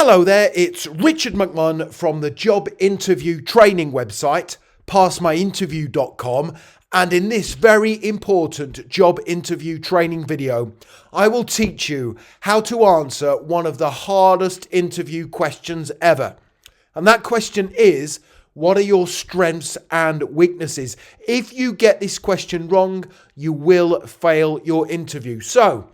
Hello there, it's Richard McMahon from the job interview training website, passmyinterview.com, and in this very important job interview training video, I will teach you how to answer one of the hardest interview questions ever. And that question is, what are your strengths and weaknesses? If you get this question wrong, you will fail your interview. So,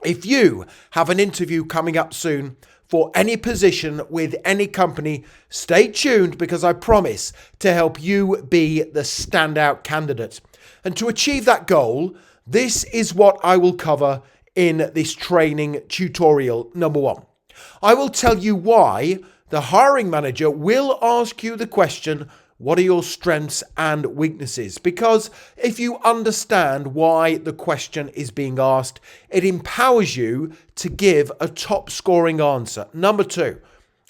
if you have an interview coming up soon for any position with any company, stay tuned because I promise to help you be the standout candidate. And to achieve that goal, this is what I will cover in this training tutorial. Number one, I will tell you why the hiring manager will ask you the question, what are your strengths and weaknesses? Because if you understand why the question is being asked, it empowers you to give a top scoring answer. Number two,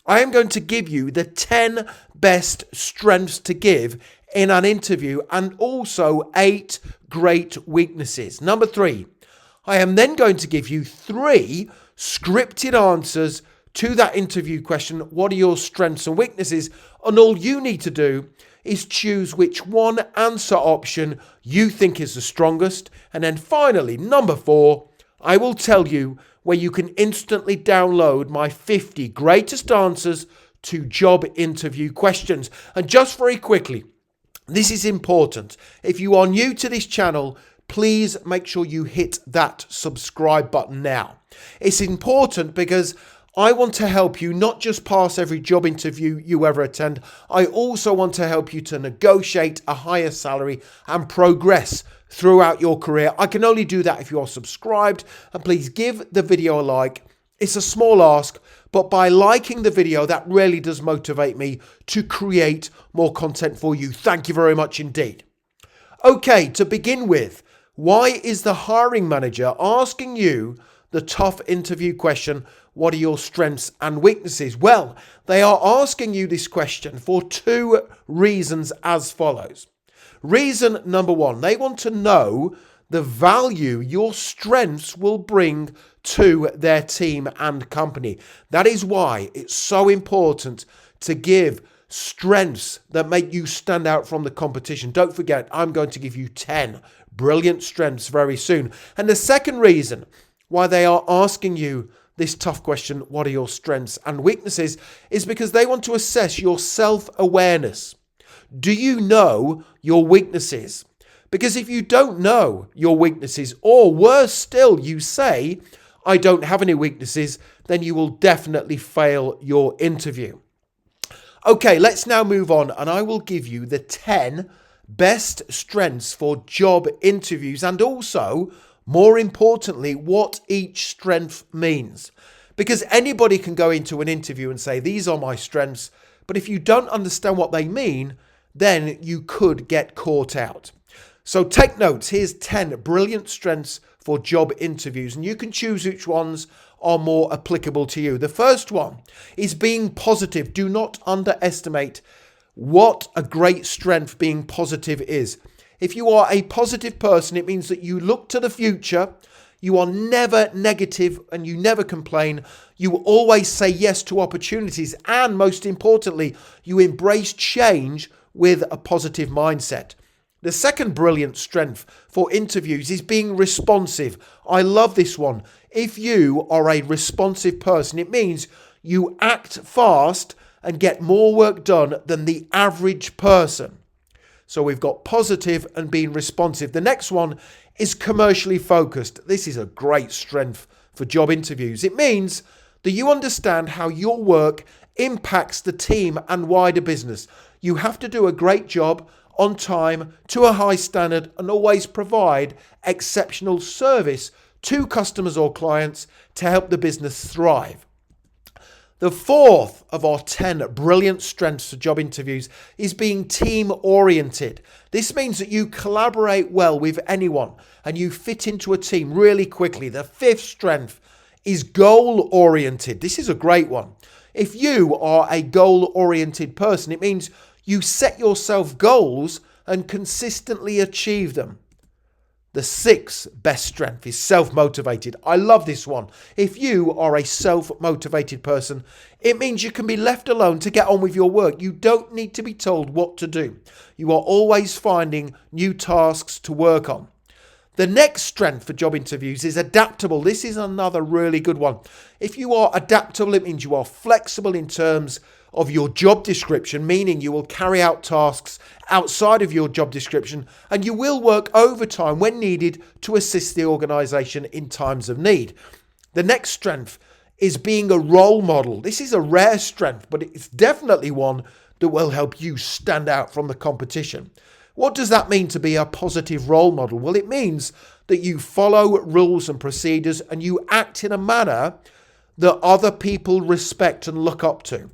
I am going to give you the 10 best strengths to give in an interview and also 8 great weaknesses. Number three, I am then going to give you 3 scripted answers to that interview question, what are your strengths and weaknesses? And all you need to do is choose which one answer option you think is the strongest. And then finally, number 4, I will tell you where you can instantly download my 50 greatest answers to job interview questions. And just very quickly, this is important. If you are new to this channel, please make sure you hit that subscribe button now. It's important because I want to help you not just pass every job interview you ever attend. I also want to help you to negotiate a higher salary and progress throughout your career. I can only do that if you are subscribed, and please give the video a like. It's a small ask, but by liking the video, that really does motivate me to create more content for you. Thank you very much indeed. Okay, to begin with, why is the hiring manager asking you the tough interview question, what are your strengths and weaknesses? Well, they are asking you this question for 2 reasons as follows. Reason number 1, they want to know the value your strengths will bring to their team and company. That is why it's so important to give strengths that make you stand out from the competition. Don't forget, I'm going to give you 10 brilliant strengths very soon. And the second reason why they are asking you this tough question, what are your strengths and weaknesses, is because they want to assess your self-awareness. Do you know your weaknesses? Because if you don't know your weaknesses, or worse still, you say, I don't have any weaknesses, then you will definitely fail your interview. Okay, let's now move on, and I will give you the 10 best strengths for job interviews, and also, more importantly, what each strength means. Because anybody can go into an interview and say, these are my strengths, but if you don't understand what they mean, then you could get caught out. So take notes. Here's 10 brilliant strengths for job interviews, and you can choose which ones are more applicable to you. The first one is being positive. Do not underestimate what a great strength being positive is. If you are a positive person, it means that you look to the future, you are never negative and you never complain, you always say yes to opportunities, and most importantly, you embrace change with a positive mindset. The second brilliant strength for interviews is being responsive. I love this one. If you are a responsive person, it means you act fast and get more work done than the average person. So we've got positive and being responsive. The next one is commercially focused. This is a great strength for job interviews. It means that you understand how your work impacts the team and wider business. You have to do a great job on time, to a high standard, and always provide exceptional service to customers or clients to help the business thrive. The fourth of our 10 brilliant strengths for job interviews is being team-oriented. This means that you collaborate well with anyone and you fit into a team really quickly. The fifth strength is goal-oriented. This is a great one. If you are a goal-oriented person, it means you set yourself goals and consistently achieve them. The sixth best strength is self-motivated. I love this one. If you are a self-motivated person, it means you can be left alone to get on with your work. You don't need to be told what to do. You are always finding new tasks to work on. The next strength for job interviews is adaptable. This is another really good one. If you are adaptable, it means you are flexible in terms of your job description, meaning you will carry out tasks outside of your job description and you will work overtime when needed to assist the organisation in times of need. The next strength is being a role model. This is a rare strength, but it's definitely one that will help you stand out from the competition. What does that mean to be a positive role model? Well, it means that you follow rules and procedures and you act in a manner that other people respect and look up to.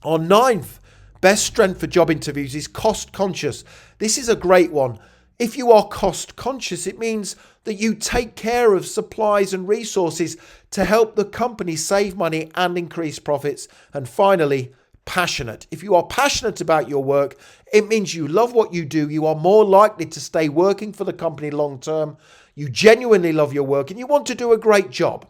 Our ninth best strength for job interviews is cost conscious. This is a great one. If you are cost conscious, it means that you take care of supplies and resources to help the company save money and increase profits. And finally, passionate. If you are passionate about your work, it means you love what you do. You are more likely to stay working for the company long term. You genuinely love your work and you want to do a great job.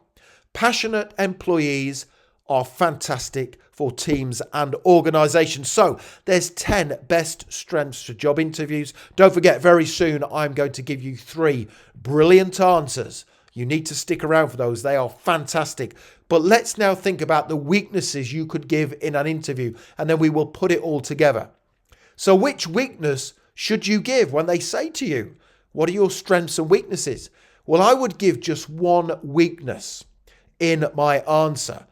Passionate employees are fantastic for teams and organizations. So there's 10 best strengths for job interviews. Don't forget, very soon I'm going to give you 3 brilliant answers. You need to stick around for those. They are fantastic. But let's now think about the weaknesses you could give in an interview, and then we will put it all together. So which weakness should you give when they say to you, what are your strengths and weaknesses? Well, I would give just one weakness in my answer.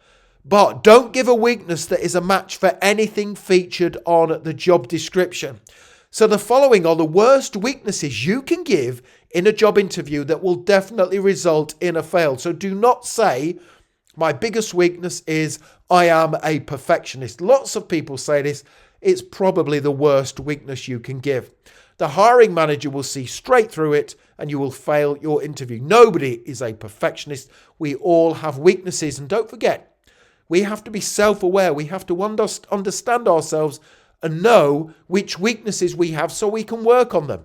But don't give a weakness that is a match for anything featured on the job description. So the following are the worst weaknesses you can give in a job interview that will definitely result in a fail. So do not say, my biggest weakness is I am a perfectionist. Lots of people say this. It's probably the worst weakness you can give. The hiring manager will see straight through it and you will fail your interview. Nobody is a perfectionist. We all have weaknesses. And don't forget, we have to be self-aware. We have to understand ourselves and know which weaknesses we have so we can work on them.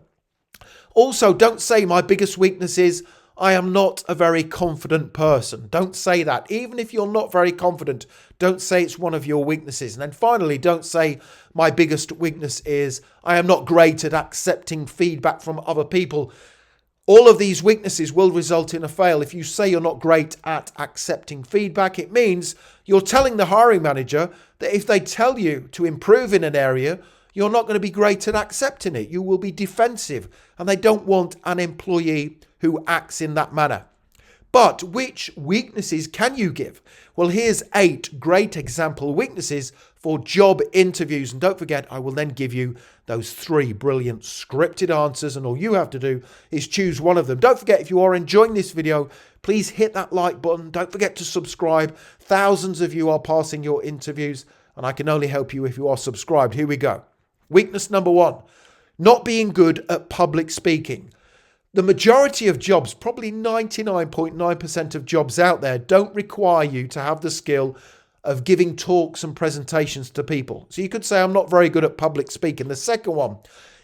Also, don't say my biggest weakness is I am not a very confident person. Don't say that. Even if you're not very confident, don't say it's one of your weaknesses. And then finally, don't say my biggest weakness is I am not great at accepting feedback from other people. All of these weaknesses will result in a fail. If you say you're not great at accepting feedback, it means you're telling the hiring manager that if they tell you to improve in an area, you're not going to be great at accepting it. You will be defensive, and they don't want an employee who acts in that manner. But which weaknesses can you give? Well, here's 8 great example weaknesses for job interviews. And don't forget, I will then give you those 3 brilliant scripted answers. And all you have to do is choose one of them. Don't forget, if you are enjoying this video, please hit that like button. Don't forget to subscribe. Thousands of you are passing your interviews, and I can only help you if you are subscribed. Here we go. Weakness number 1, not being good at public speaking. The majority of jobs, probably 99.9% of jobs out there, don't require you to have the skill of giving talks and presentations to people. So you could say, I'm not very good at public speaking. The second one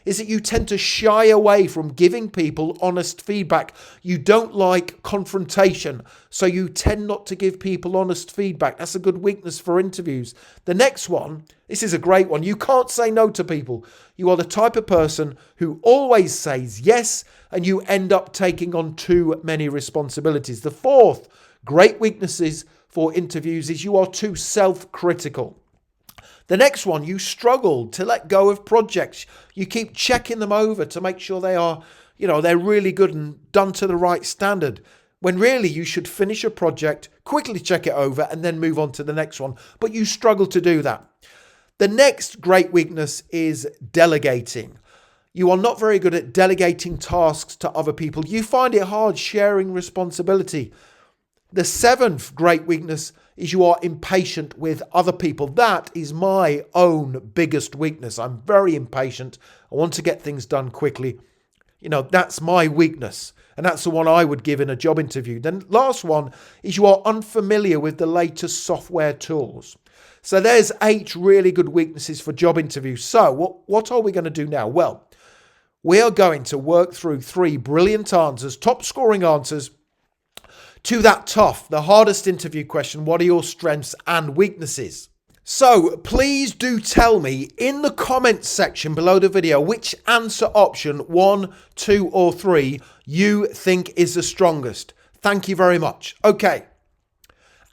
is that you tend to shy away from giving people honest feedback. You don't like confrontation, so you tend not to give people honest feedback. That's a good weakness for interviews. The next one, this is a great one. You can't say no to people. You are the type of person who always says yes, and you end up taking on too many responsibilities. The fourth great weaknesses for interviews is you are too self-critical. The next one, you struggle to let go of projects. You keep checking them over to make sure they are, they're really good and done to the right standard. When really you should finish a project, quickly check it over and then move on to the next one. But you struggle to do that. The next great weakness is delegating. You are not very good at delegating tasks to other people. You find it hard sharing responsibility. The seventh great weakness is you are impatient with other people. That is my own biggest weakness. I'm very impatient. I want to get things done quickly. That's my weakness. And that's the one I would give in a job interview. Then last one is you are unfamiliar with the latest software tools. So there's 8 really good weaknesses for job interviews. So what are we going to do now? Well, we are going to work through 3 brilliant answers, top scoring answers to that tough, the hardest interview question. What are your strengths and weaknesses? So please do tell me in the comments section below the video which answer option 1, 2 or 3 you think is the strongest. Thank you very much. Okay.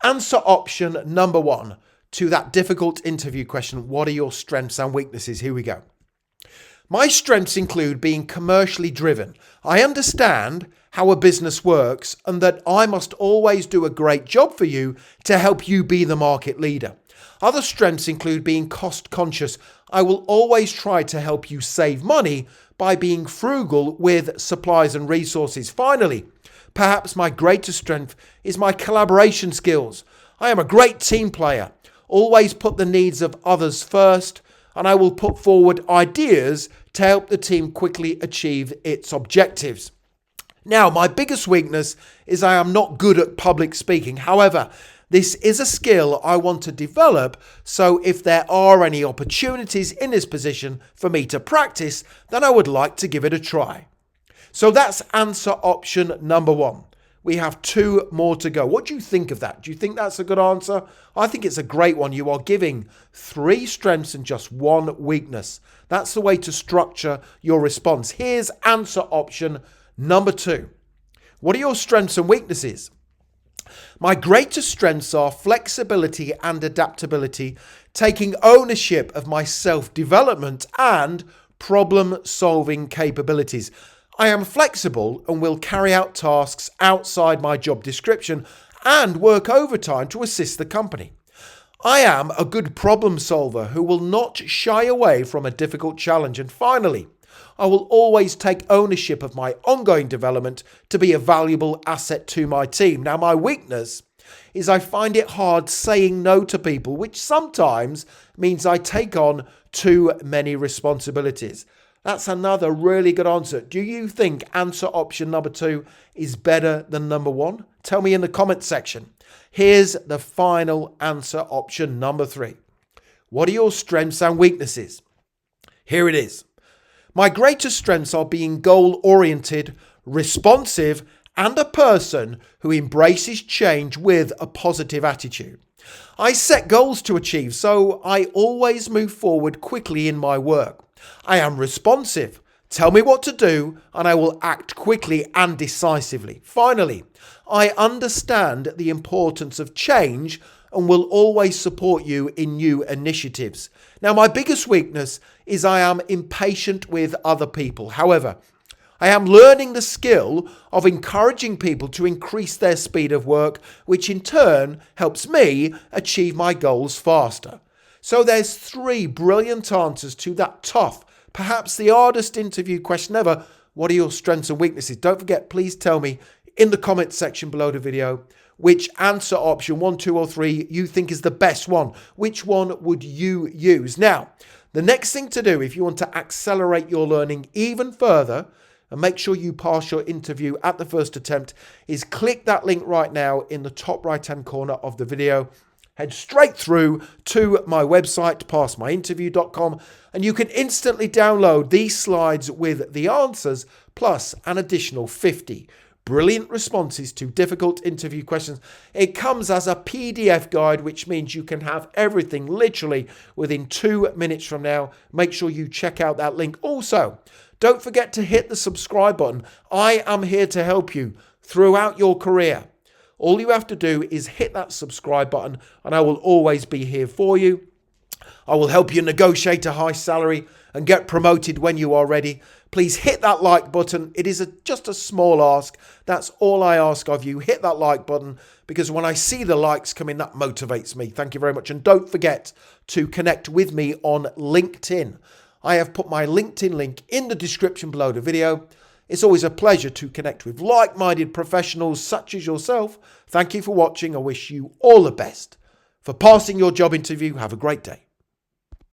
Answer option number 1 to that difficult interview question. What are your strengths and weaknesses? Here we go. My strengths include being commercially driven. I understand how a business works and that I must always do a great job for you to help you be the market leader. Other strengths include being cost conscious. I will always try to help you save money by being frugal with supplies and resources. Finally, perhaps my greatest strength is my collaboration skills. I am a great team player, always put the needs of others first, and I will put forward ideas to help the team quickly achieve its objectives. Now, my biggest weakness is I am not good at public speaking. However, this is a skill I want to develop, so if there are any opportunities in this position for me to practice, then I would like to give it a try. So that's answer option number 1. We have 2 more to go. What do you think of that? Do you think that's a good answer? I think it's a great one. You are giving 3 strengths and just 1 weakness. That's the way to structure your response. Here's answer option number 2. What are your strengths and weaknesses? My greatest strengths are flexibility and adaptability, taking ownership of my self-development and problem-solving capabilities. I am flexible and will carry out tasks outside my job description and work overtime to assist the company. I am a good problem solver who will not shy away from a difficult challenge. And finally, I will always take ownership of my ongoing development to be a valuable asset to my team. Now, my weakness is I find it hard saying no to people, which sometimes means I take on too many responsibilities. That's another really good answer. Do you think answer option number 2 is better than number 1? Tell me in the comments section. Here's the final answer option number 3. What are your strengths and weaknesses? Here it is. My greatest strengths are being goal-oriented, responsive, and a person who embraces change with a positive attitude. I set goals to achieve, so I always move forward quickly in my work. I am responsive. Tell me what to do, and I will act quickly and decisively. Finally, I understand the importance of change and will always support you in new initiatives. Now, my biggest weakness is I am impatient with other people. However, I am learning the skill of encouraging people to increase their speed of work, which in turn helps me achieve my goals faster. So there's 3 brilliant answers to that tough, perhaps the hardest interview question ever. What are your strengths and weaknesses? Don't forget, please tell me in the comments section below the video which answer option 1, 2 or 3 you think is the best one. Which one would you use? Now, the next thing to do if you want to accelerate your learning even further and make sure you pass your interview at the first attempt is click that link right now in the top right hand corner of the video. Head straight through to my website, passmyinterview.com, and you can instantly download these slides with the answers plus an additional 50 brilliant responses to difficult interview questions. It comes as a PDF guide, which means you can have everything literally within 2 minutes from now. Make sure you check out that link. Also, don't forget to hit the subscribe button. I am here to help you throughout your career. All you have to do is hit that subscribe button and I will always be here for you. I will help you negotiate a high salary and get promoted when you are ready. Please hit that like button. It is just a small ask. That's all I ask of you. Hit that like button because when I see the likes come in, that motivates me. Thank you very much. And don't forget to connect with me on LinkedIn. I have put my LinkedIn link in the description below the video. It's always a pleasure to connect with like-minded professionals such as yourself. Thank you for watching. I wish you all the best for passing your job interview. Have a great day.